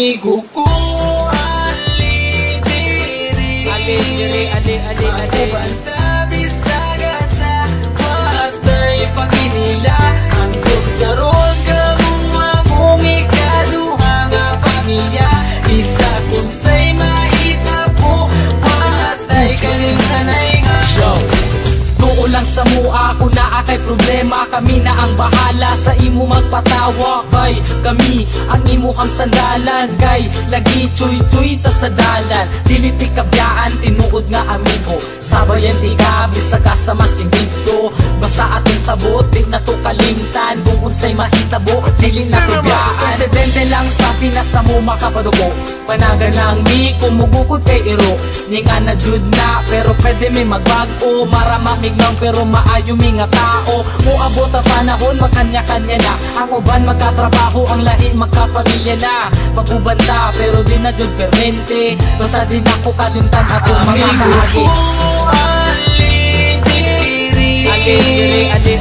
amigo ko. Ali diri, ali banta bisaga sa matay paginila. Ang doktoron kamong among ikaduha nga pamilya. Isa kung say mahita po matay kalimtanay nga show. Lang sa mua kung naa kay problema, kami na ang bahala sa imo magpatawa. Kay kami ang imuhang sandalan, kay lagi chuy-chuy ta sa dalan. Dili ti kabyaan tinuod nga amigo, sabayan ti ka bisag sa mas dito. Basta aton sabot di na to kalimtan, kung unsay mahitabo dili na kabyaan. Presidente lang sa Pinas sa mo makapadugo, panagan lang mi kumugukod kay iro. Ninga na jud na pero pwede mi magbago, maramamig lang pero maayo mi nga tao. Muabot ang panahon magkanya-kanya na, ang uban magkatrabaho, ang lahi magkapamilya na. Pagubanda pero di na jud permente, basta din ako kalimtan atong mga kahagi. Ali diri, ali